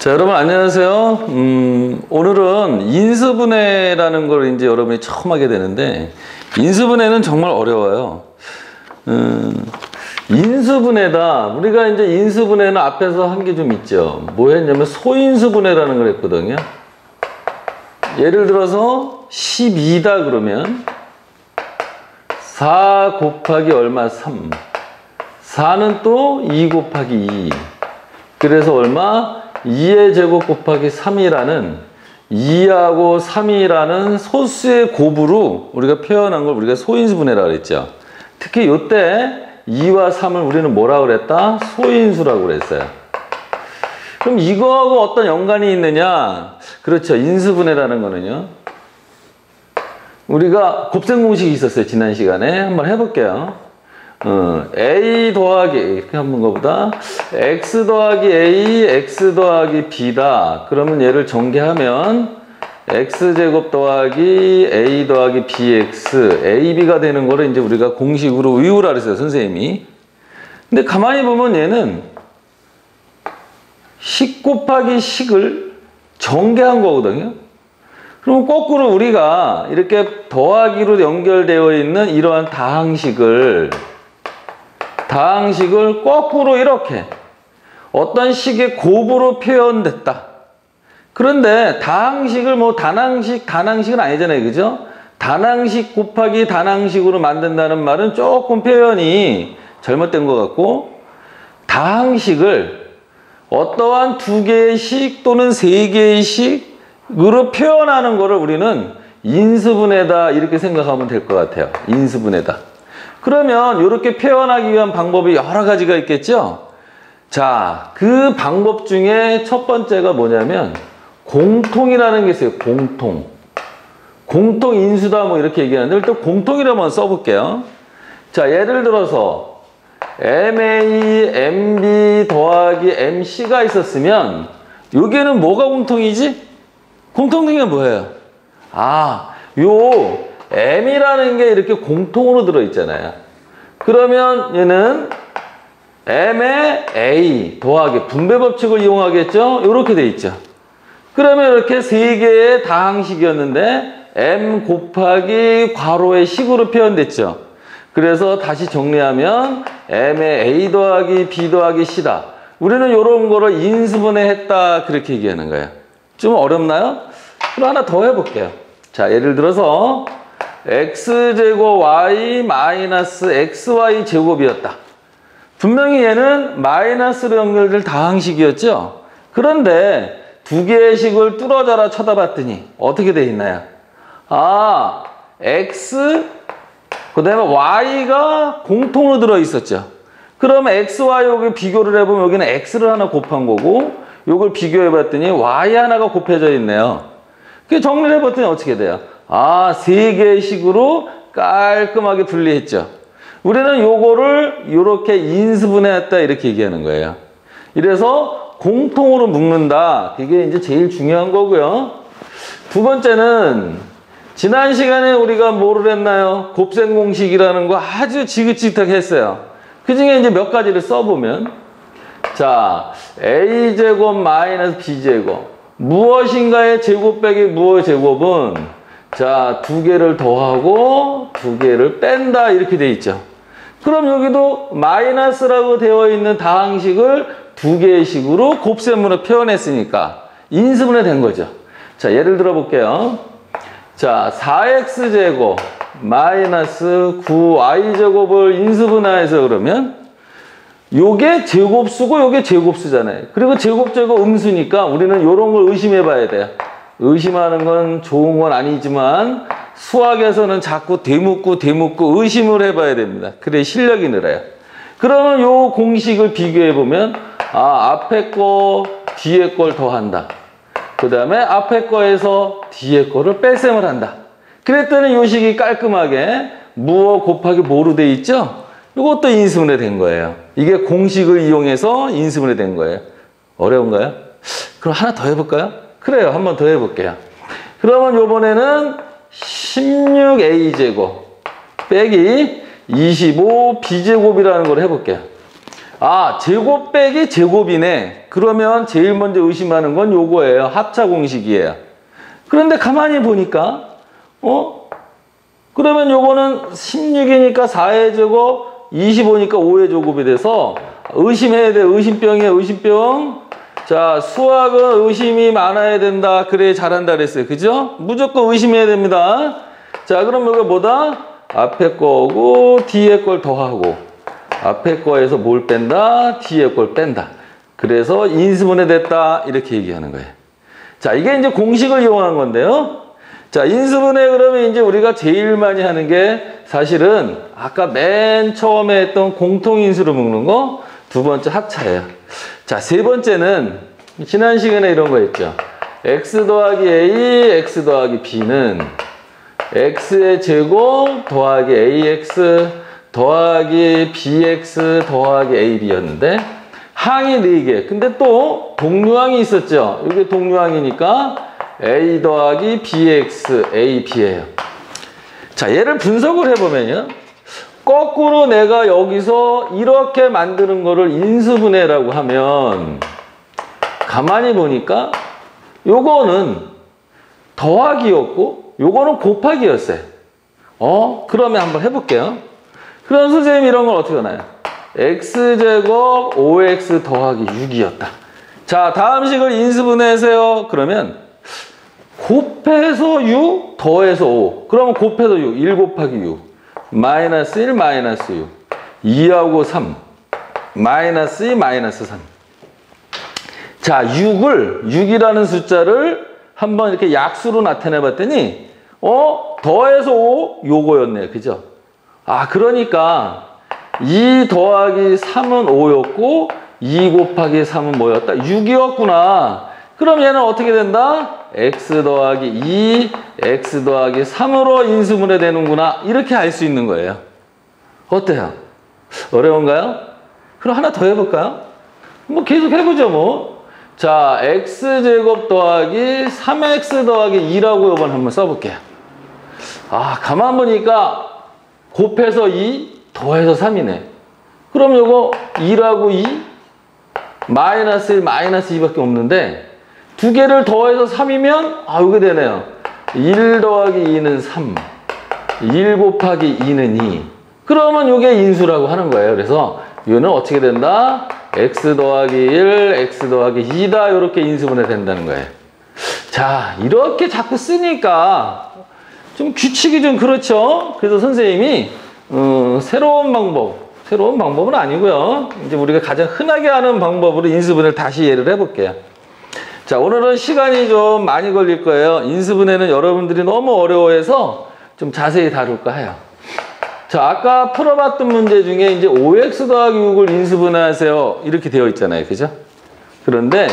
자, 여러분 안녕하세요. 오늘은 인수분해라는 걸 이제 여러분이 처음 하게 되는데, 인수분해는 정말 어려워요. 인수분해다. 우리가 이제 인수분해는 앞에서 한 게 좀 있죠. 뭐 했냐면 소인수분해라는 걸 했거든요. 예를 들어서 12다 그러면 4 곱하기 얼마? 3. 4는 또 2 곱하기 2. 그래서 얼마? 2의 제곱 곱하기 3이라는 2하고 3이라는 소수의 곱으로 우리가 표현한 걸 우리가 소인수분해라고 그랬죠. 특히 이때 2와 3을 우리는 뭐라고 그랬다? 소인수라고 그랬어요. 그럼 이거하고 어떤 연관이 있느냐? 그렇죠. 인수분해라는 거는요. 우리가 곱셈 공식이 있었어요. 지난 시간에. 한번 해볼게요. A 더하기 이렇게 한번 거보다 X 더하기 A, X 더하기 B다. 그러면 얘를 전개하면 X제곱 더하기 A 더하기 BX, AB가 되는 거를 이제 우리가 공식으로 외우라 그랬어요. 선생님이. 근데 가만히 보면 얘는 식 곱하기 식을 전개한 거거든요. 그럼 거꾸로 우리가 이렇게 더하기로 연결되어 있는 이러한 다항식을 거꾸로 이렇게 어떤 식의 곱으로 표현됐다. 그런데 다항식을 뭐 단항식은 아니잖아요. 그죠? 단항식 곱하기 단항식으로 만든다는 말은 조금 표현이 잘못된 것 같고, 다항식을 어떠한 두 개의 식 또는 세 개의 식으로 표현하는 거를 우리는 인수분해다 이렇게 생각하면 될 것 같아요. 인수분해다. 그러면 이렇게 표현하기 위한 방법이 여러 가지가 있겠죠? 자, 그 방법 중에 첫 번째가 뭐냐면 공통이라는 게 있어요. 공통 인수다 뭐 이렇게 얘기하는데 일단 공통이라고 한번 써볼게요. 자, 예를 들어서 MA, MB 더하기 MC가 있었으면 여기에는 뭐가 공통이지? 공통된 게 뭐예요? 요 M이라는 게 이렇게 공통으로 들어있잖아요. 그러면 얘는 M에 A 더하기 분배 법칙을 이용하겠죠? 이렇게 돼 있죠. 그러면 이렇게 세 개의 다항식이었는데 M 곱하기 괄호의 식으로 표현됐죠. 그래서 다시 정리하면 M에 A 더하기 B 더하기 C다. 우리는 이런 거를 인수분해했다 그렇게 얘기하는 거예요. 좀 어렵나요? 그럼 하나 더 해볼게요. 자, 예를 들어서 x제곱 y 마이너스 xy 제곱이었다. 분명히 얘는 마이너스로 연결될 다항식이었죠. 그런데 두 개의 식을 뚫어져라 쳐다봤더니 어떻게 돼 있나요? x 그 다음에 y가 공통으로 들어있었죠. 그러면 xy 여기 비교를 해보면 여기는 x를 하나 곱한 거고 요걸 비교해봤더니 y 하나가 곱해져 있네요. 그 정리를 해봤더니 어떻게 돼요? 세 개의 식으로 깔끔하게 분리했죠. 우리는 요거를 이렇게 인수분해했다 이렇게 얘기하는 거예요. 이래서 공통으로 묶는다. 그게 이제 제일 중요한 거고요. 두 번째는 지난 시간에 우리가 뭐를 했나요? 곱셈 공식이라는 거 아주 지긋지긋하게 했어요. 그 중에 이제 몇 가지를 써보면, 자, A제곱 마이너스 B제곱. 무엇인가의 제곱 빼기 무엇의 제곱은 자, 두 개를 더하고 두 개를 뺀다 이렇게 돼 있죠. 그럼 여기도 마이너스라고 되어 있는 다항식을 두 개의 식으로 곱셈으로 표현했으니까 인수분해 된 거죠. 자, 예를 들어 볼게요. 자, 4x제곱 마이너스 9y제곱을 인수분해해서 그러면 요게 제곱수고 요게 제곱수잖아요. 그리고 제곱 음수니까 우리는 요런 걸 의심해 봐야 돼요. 의심하는 건 좋은 건 아니지만 수학에서는 자꾸 되묻고 의심을 해봐야 됩니다. 그래 실력이 늘어요. 그러면 요 공식을 비교해 보면 앞에 거 뒤에 걸 더한다. 그 다음에 앞에 거에서 뒤에 거를 뺄셈을 한다. 그랬더니 요 식이 깔끔하게 무어 곱하기 뭐로 돼 있죠? 이것도 인수분해 된 거예요. 이게 공식을 이용해서 인수분해 된 거예요. 어려운가요? 그럼 하나 더 해볼까요? 그래요. 한 번 더 해볼게요. 그러면 요번에는 16a제곱 빼기 25b제곱이라는 걸 해볼게요. 아, 제곱 빼기 제곱이네. 그러면 제일 먼저 의심하는 건 요거예요. 합차 공식이에요. 그런데 가만히 보니까 그러면 요거는 16이니까 4의 제곱, 25니까 5의 제곱이 돼서 의심해야 돼. 의심병이에요. 의심병. 자, 수학은 의심이 많아야 된다. 그래 잘한다 그랬어요. 그죠? 무조건 의심해야 됩니다. 자, 그럼 이거 뭐다? 앞에 거고 뒤에 걸 더하고 앞에 거에서 뭘 뺀다? 뒤에 걸 뺀다. 그래서 인수분해 됐다. 이렇게 얘기하는 거예요. 자, 이게 이제 공식을 이용한 건데요. 자, 인수분해 그러면 이제 우리가 제일 많이 하는 게 사실은 아까 맨 처음에 했던 공통인수로 묶는 거, 두 번째 합차예요. 자, 세 번째는 지난 시간에 이런 거 했죠. x 더하기 a, x 더하기 b는 x의 제곱 더하기 ax 더하기 bx 더하기 ab였는데 항이 4개. 근데 또 동류항이 있었죠. 이게 동류항이니까 a 더하기 bx, ab예요. 자, 얘를 분석을 해보면요. 거꾸로 내가 여기서 이렇게 만드는 거를 인수분해라고 하면 가만히 보니까 요거는 더하기였고 요거는 곱하기였어요. 그러면 한번 해볼게요. 그럼 선생님이 이런 걸 어떻게 하나요? x제곱 5x 더하기 6이었다. 자, 다음 식을 인수분해하세요. 그러면 곱해서 6, 더해서 5. 그러면 곱해서 6, 1 곱하기 6. 마이너스 1, 마이너스 6. 2하고 3. 마이너스 2, 마이너스 3. 자, 6이라는 숫자를 한번 이렇게 약수로 나타내 봤더니, 더해서 5, 요거였네. 그죠? 아, 그러니까 2 더하기 3은 5였고, 2 곱하기 3은 뭐였다? 6이었구나. 그럼 얘는 어떻게 된다? x 더하기 2, x 더하기 3으로 인수분해 되는구나. 이렇게 알 수 있는 거예요. 어때요? 어려운가요? 그럼 하나 더 해볼까요? 뭐 계속 해보죠 뭐. 자, x제곱 더하기 3x 더하기 2라고 이번 한번 써볼게요. 아, 가만 보니까 곱해서 2, 더해서 3이네. 그럼 요거 2라고 2, 마이너스 1, 마이너스 2밖에 없는데 두 개를 더해서 3이면 이게 되네요. 1 더하기 2는 3, 1 곱하기 2는 2. 그러면 이게 인수라고 하는 거예요. 그래서 이거는 어떻게 된다? x 더하기 1, x 더하기 2다. 이렇게 인수분해 된다는 거예요. 자, 이렇게 자꾸 쓰니까 좀 규칙이 좀 그렇죠. 그래서 선생님이 새로운 방법은 아니고요. 이제 우리가 가장 흔하게 하는 방법으로 인수분해를 다시 예를 해볼게요. 자, 오늘은 시간이 좀 많이 걸릴 거예요. 인수분해는 여러분들이 너무 어려워해서 좀 자세히 다룰까 해요. 자, 아까 풀어봤던 문제 중에 이제 5x 더하기 6을 인수분해하세요. 이렇게 되어 있잖아요. 그죠? 그런데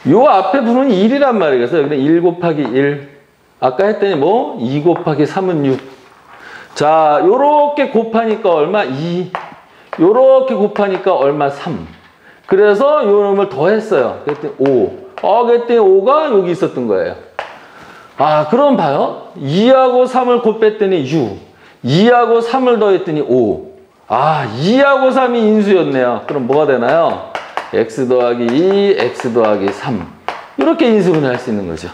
요 앞에 부분은 1이란 말이에요. 그래서 여기는 1 곱하기 1. 아까 했더니 2 곱하기 3은 6. 자, 요렇게 곱하니까 얼마? 2. 요렇게 곱하니까 얼마? 3. 그래서 요 놈을 더했어요. 그랬더니 5. 그랬더니 5가 여기 있었던 거예요. 아, 그럼 봐요. 2하고 3을 곱했더니 6. 2하고 3을 더했더니 5. 아, 2하고 3이 인수였네요. 그럼 뭐가 되나요? x 더하기 2, x 더하기 3. 이렇게 인수분해 할 수 있는 거죠.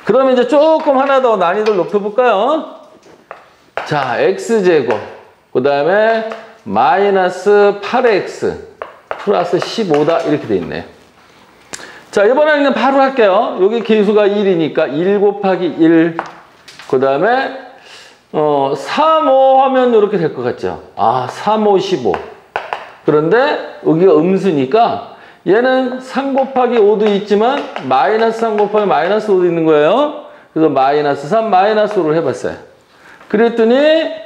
그러면 이제 조금 하나 더 난이도를 높여볼까요? 자, x제곱. 그 다음에 마이너스 8x. 플러스 15다. 이렇게 돼 있네요. 자, 이번에는 바로 할게요. 여기 계수가 1이니까 1 곱하기 1. 그 다음에 3, 5 하면 이렇게 될 것 같죠? 3, 5, 15. 그런데 여기가 음수니까 얘는 3 곱하기 5도 있지만 마이너스 3 곱하기 마이너스 5도 있는 거예요. 그래서 마이너스 3, 마이너스 5를 해봤어요. 그랬더니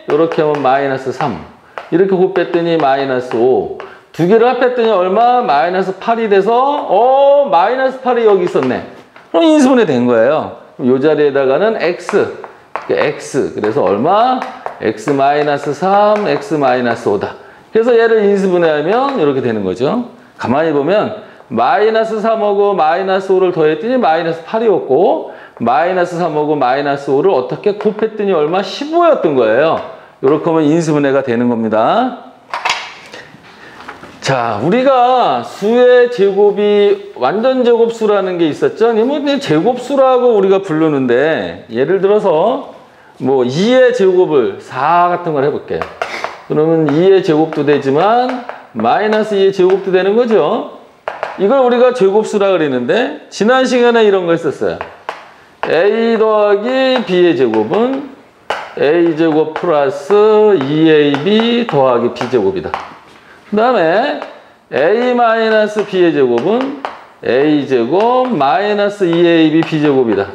이렇게 하면 마이너스 3. 이렇게 곱했더니 마이너스 5. 두 개를 합했더니 얼마? 마이너스 8이 돼서 마이너스 8이 여기 있었네. 그럼 인수분해 된 거예요. 이 자리에다가는 x. 그래서 얼마? x 마이너스 3, x 마이너스 5다. 그래서 얘를 인수분해하면 이렇게 되는 거죠. 가만히 보면 마이너스 3하고 마이너스 5를 더했더니 마이너스 8이었고 마이너스 3하고 마이너스 5를 어떻게 곱했더니 얼마? 15였던 거예요. 이렇게 하면 인수분해가 되는 겁니다. 자, 우리가 수의 제곱이 완전 제곱수라는 게 있었죠. 뭐 제곱수라고 우리가 부르는데, 예를 들어서 뭐 2의 제곱을 4 같은 걸 해볼게요. 그러면 2의 제곱도 되지만 마이너스 2의 제곱도 되는 거죠. 이걸 우리가 제곱수라 그랬는데 지난 시간에 이런 거 했었어요. a 더하기 b의 제곱은 a제곱 플러스 2ab 더하기 b제곱이다. 그 다음에 a 마이너스 b의 제곱은 a제곱 마이너스 2ab b제곱이다.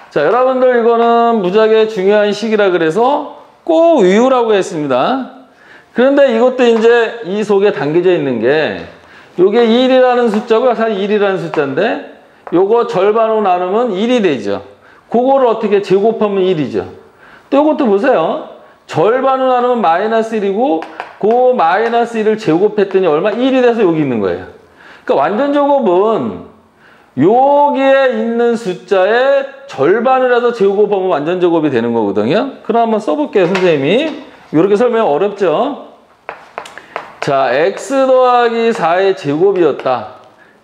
자, 여러분들 이거는 무지하게 중요한 식이라 그래서 꼭 외우라고 했습니다. 그런데 이것도 이제 이 속에 담겨져 있는 게 요게 1이라는 숫자고 사실 1이라는 숫자인데 요거 절반으로 나누면 1이 되죠. 그거를 어떻게 제곱하면 1이죠. 또 요것도 보세요. 절반으로 나누면 마이너스 1이고 그 마이너스 1을 제곱했더니 얼마? 1이 돼서 여기 있는 거예요. 그러니까 완전 제곱은 여기에 있는 숫자의 절반을 해서 제곱하면 완전 제곱이 되는 거거든요. 그럼 한번 써볼게요, 선생님이. 이렇게 설명 어렵죠? 자, x 더하기 4의 제곱이었다.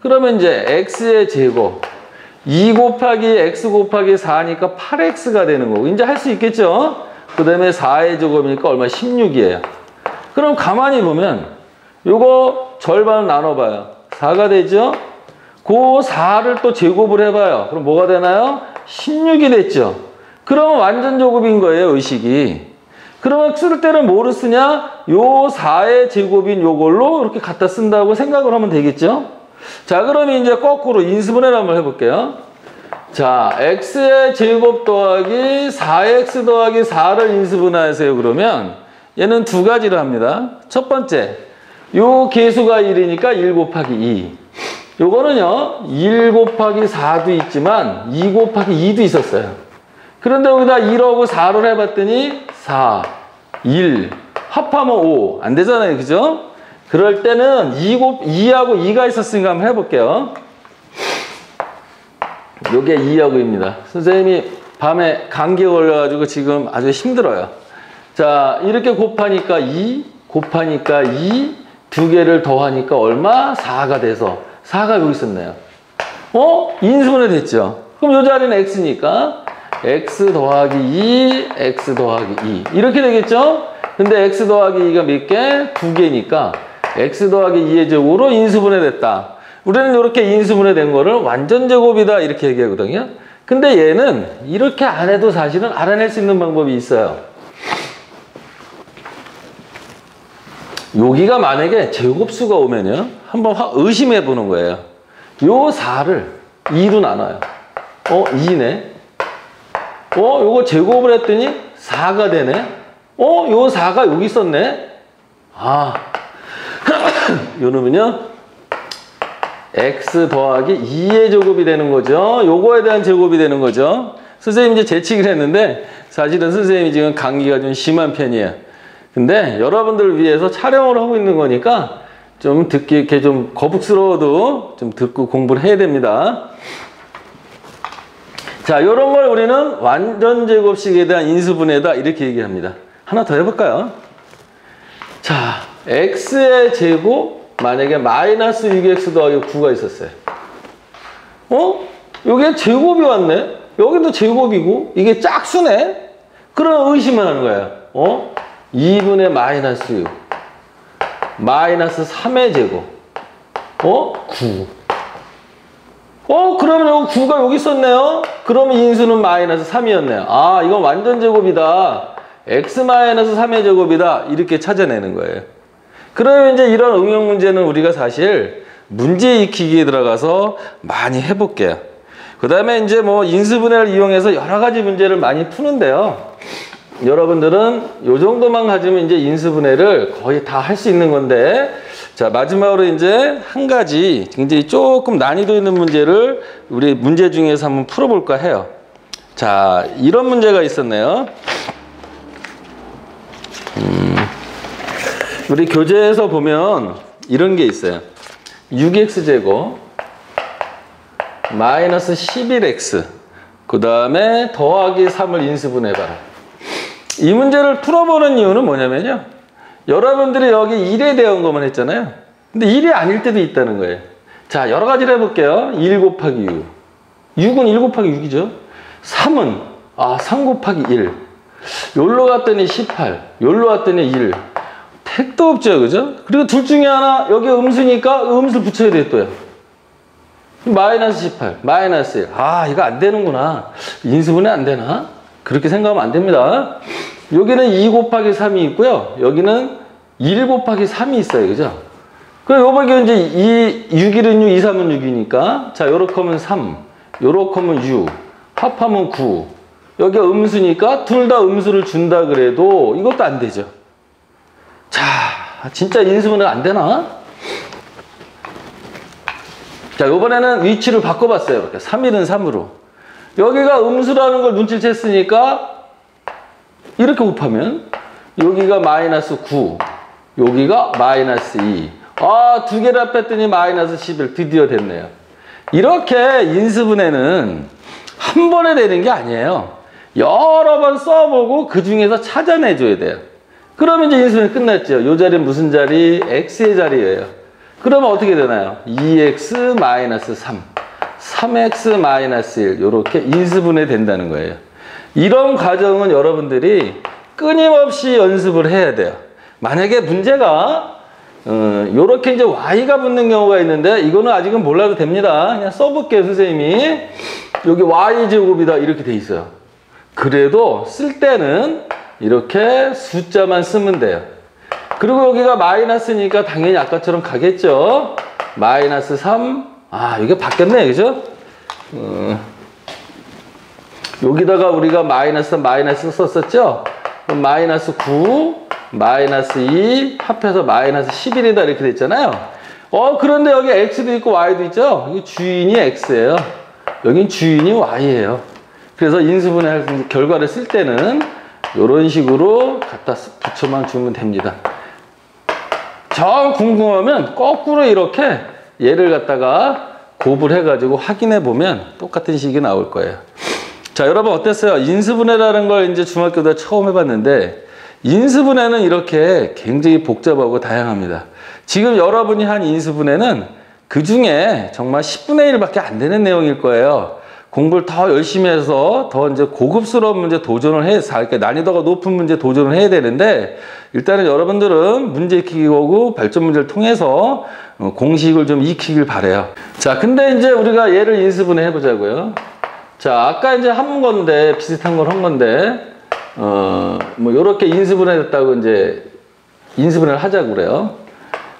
그러면 이제 x의 제곱 2 곱하기 x 곱하기 4니까 8x가 되는 거고 이제 할 수 있겠죠? 그 다음에 4의 제곱이니까 얼마? 16이에요. 그럼 가만히 보면 요거 절반을 나눠봐요. 4가 되죠? 그 4를 또 제곱을 해봐요. 그럼 뭐가 되나요? 16이 됐죠? 그러면 완전 제곱인 거예요, 의식이. 그러면 쓸 때는 뭐를 쓰냐? 요 4의 제곱인 요걸로 이렇게 갖다 쓴다고 생각을 하면 되겠죠? 자, 그러면 이제 거꾸로 인수분해를 한번 해볼게요. 자, x의 제곱 더하기 4x 더하기 4를 인수분해하세요. 그러면 얘는 두 가지를 합니다. 첫 번째, 요 개수가 1이니까 1 곱하기 2. 요거는요, 1 곱하기 4도 있지만 2 곱하기 2도 있었어요. 그런데 여기다 1하고 4를 해봤더니 4, 1, 합하면 5. 안 되잖아요. 그죠? 그럴 때는 2하고 2가 있었으니까 한번 해볼게요. 요게 2하고 2입니다. 선생님이 밤에 감기에 걸려가지고 지금 아주 힘들어요. 자, 이렇게 곱하니까 2, 곱하니까 2, 두 개를 더하니까 얼마? 4가 돼서 4가 여기 있었네요. 인수분해 됐죠? 그럼 요 자리는 x니까 x 더하기 2, x 더하기 2 이렇게 되겠죠? 근데 x 더하기 2가 몇 개? 두 개니까 x 더하기 2의 제곱으로 인수분해 됐다. 우리는 이렇게 인수분해 된 거를 완전 제곱이다 이렇게 얘기하거든요. 근데 얘는 이렇게 안 해도 사실은 알아낼 수 있는 방법이 있어요. 여기가 만약에 제곱수가 오면요, 한번 의심해 보는 거예요. 요 4를 2로 나눠요. 2네. 요거 제곱을 했더니 4가 되네. 요 4가 여기 있었네. 요놈은요, x 더하기 2의 제곱이 되는 거죠. 요거에 대한 제곱이 되는 거죠. 선생님이 이제 재치기를 했는데 사실은 선생님이 지금 감기가 좀 심한 편이에요. 근데 여러분들을 위해서 촬영을 하고 있는 거니까 좀 듣기 이렇게 좀 거북스러워도 좀 듣고 공부를 해야 됩니다. 자, 요런 걸 우리는 완전 제곱식에 대한 인수분해다 이렇게 얘기합니다. 하나 더 해볼까요? 자, x의 제곱 만약에 마이너스 6x 더하기 9가 있었어요. 여기에 제곱이 왔네. 여기도 제곱이고 이게 짝수네. 그럼 의심을 하는 거예요. 2분의 마이너스 6 마이너스 3의 제곱 9. 그러면 여기 9가 여기 있었네요. 그러면 인수는 마이너스 3이었네요. 이건 완전 제곱이다. x 마이너스 3의 제곱이다. 이렇게 찾아내는 거예요. 그러면 이제 이런 응용 문제는 우리가 사실 문제 익히기에 들어가서 많이 해볼게요. 그 다음에 이제 뭐 인수분해를 이용해서 여러 가지 문제를 많이 푸는데요. 여러분들은 요 정도만 가지면 이제 인수분해를 거의 다 할 수 있는 건데, 자, 마지막으로 이제 한 가지 굉장히 조금 난이도 있는 문제를 우리 문제 중에서 한번 풀어볼까 해요. 자, 이런 문제가 있었네요. 우리 교재에서 보면 이런 게 있어요. 6x제곱 마이너스 11x 그 다음에 더하기 3을 인수분해봐라. 이 문제를 풀어보는 이유는 뭐냐면요, 여러분들이 여기 1에 대한 것만 했잖아요. 근데 1이 아닐 때도 있다는 거예요. 자, 여러 가지를 해볼게요. 1 곱하기 6. 6은 1 곱하기 6이죠. 3은 3 곱하기 1. 여기로 갔더니 18. 여기로 갔더니 1. 택도 없죠, 그죠? 그리고 둘 중에 하나, 여기 음수니까 음수를 붙여야 돼, 또요. 마이너스 18, 마이너스 1. 이거 안 되는구나. 인수분해 안 되나? 그렇게 생각하면 안 됩니다. 여기는 2 곱하기 3이 있고요. 여기는 1 곱하기 3이 있어요, 그죠? 그럼 요번에 이제 6, 1은 6, 2, 3은 6이니까. 자, 요렇게 하면 3, 요렇게 하면 6, 합하면 9. 여기가 음수니까 둘 다 음수를 준다 그래도 이것도 안 되죠. 자, 진짜 인수분해가 안 되나? 자, 요번에는 위치를 바꿔봤어요. 이렇게 3일은 3으로. 여기가 음수라는 걸 눈치를 챘으니까 이렇게 곱하면 여기가 마이너스 9, 여기가 마이너스 2. 두 개를 뺐더니 마이너스 11 드디어 됐네요. 이렇게 인수분해는 한 번에 되는 게 아니에요. 여러 번 써보고 그 중에서 찾아내줘야 돼요. 그러면 이제 인수분해 끝났죠. 이 자리는 무슨 자리? x의 자리예요. 그러면 어떻게 되나요? 2x 마이너스 3, 3x 마이너스 1 이렇게 인수분해 된다는 거예요. 이런 과정은 여러분들이 끊임없이 연습을 해야 돼요. 만약에 문제가 요렇게 이제 y가 붙는 경우가 있는데 이거는 아직은 몰라도 됩니다. 그냥 써볼게요, 선생님이. 여기 y제곱이다 이렇게 돼 있어요. 그래도 쓸 때는 이렇게 숫자만 쓰면 돼요. 그리고 여기가 마이너스니까 당연히 아까처럼 가겠죠. 마이너스 3. 이게 바뀌었네, 그죠? 여기다가 우리가 마이너스 썼었죠? 그럼 마이너스 9, 마이너스 2, 합해서 마이너스 11이다 이렇게 됐잖아요. 그런데 여기 x도 있고 y도 있죠? 여기 주인이 x예요. 여긴 주인이 y예요. 그래서 인수분해 결과를 쓸 때는 이런 식으로 갖다 붙여만 주면 됩니다. 정 궁금하면 거꾸로 이렇게 얘를 갖다가 곱을 해가지고 확인해 보면 똑같은 식이 나올 거예요. 자, 여러분 어땠어요? 인수분해라는 걸 이제 중학교 때 처음 해봤는데 인수분해는 이렇게 굉장히 복잡하고 다양합니다. 지금 여러분이 한 인수분해는 그 중에 정말 10분의 1밖에 안 되는 내용일 거예요. 공부를 더 열심히 해서 더 이제 고급스러운 문제 도전을 해서 이렇게 난이도가 높은 문제 도전을 해야 되는데 일단은 여러분들은 문제 익히고 발전 문제를 통해서 공식을 좀 익히길 바래요. 자, 근데 이제 우리가 얘를 인수분해 해보자고요. 자, 아까 이제 한 건데 비슷한 걸 한 건데 뭐 요렇게 인수분해 됐다고 이제 인수분해를 하자고 그래요.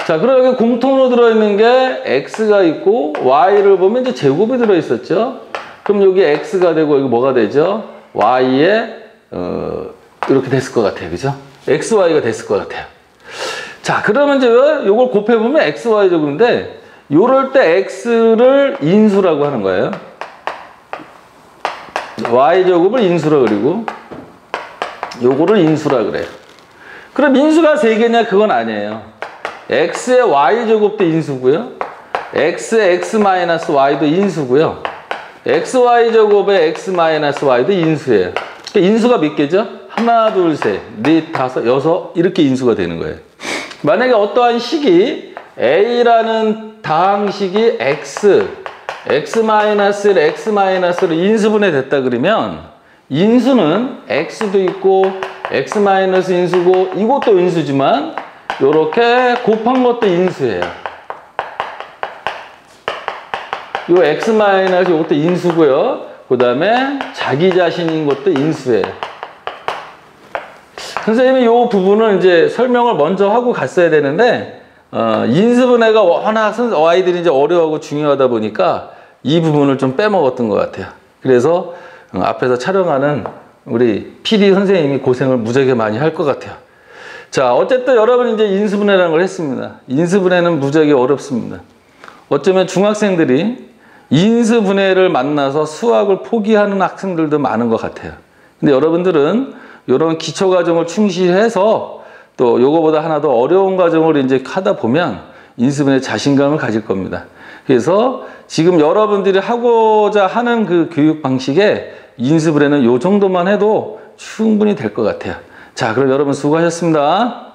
자, 그럼 여기 공통으로 들어있는 게 x가 있고 y를 보면 이제 제곱이 들어있었죠. 그럼 여기 x가 되고 여기 뭐가 되죠? y에 이렇게 됐을 것 같아요, 그죠? x, y가 됐을 것 같아요. 자, 그러면 이제 요걸 곱해보면 x, y 제곱인데 요럴 때 x를 인수라고 하는 거예요. y 제곱을 인수라 그리고 요거를 인수라 그래요. 그럼 인수가 3개냐? 그건 아니에요. x의 y 제곱도 인수고요. x의 x-y도 인수고요. xy 제곱의 x-y도 인수예요. 인수가 몇 개죠? 하나, 둘, 셋, 넷, 다섯, 여섯 이렇게 인수가 되는 거예요. 만약에 어떠한 식이 a라는 다항식이 x-1, x-를 인수분해 됐다 그러면 인수는 x도 있고 x-인수고 이것도 인수지만 이렇게 곱한 것도 인수예요. 요 x 이것도 인수고요. 그 다음에 자기 자신인 것도 인수예요. 선생님이 요 부분은 이제 설명을 먼저 하고 갔어야 되는데 인수분해가 워낙 아이들이 이제 어려워하고 중요하다 보니까 이 부분을 좀 빼먹었던 것 같아요. 그래서 앞에서 촬영하는 우리 PD 선생님이 고생을 무지하게 많이 할 것 같아요. 자, 어쨌든 여러분 이제 인수분해라는 걸 했습니다. 인수분해는 무지하게 어렵습니다. 어쩌면 중학생들이 인수분해를 만나서 수학을 포기하는 학생들도 많은 것 같아요. 근데 여러분들은 이런 기초 과정을 충실해서 또 요거보다 하나 더 어려운 과정을 이제 하다 보면 인수분해 자신감을 가질 겁니다. 그래서 지금 여러분들이 하고자 하는 그 교육 방식에 인수분해는 요 정도만 해도 충분히 될 것 같아요. 자, 그럼 여러분 수고하셨습니다.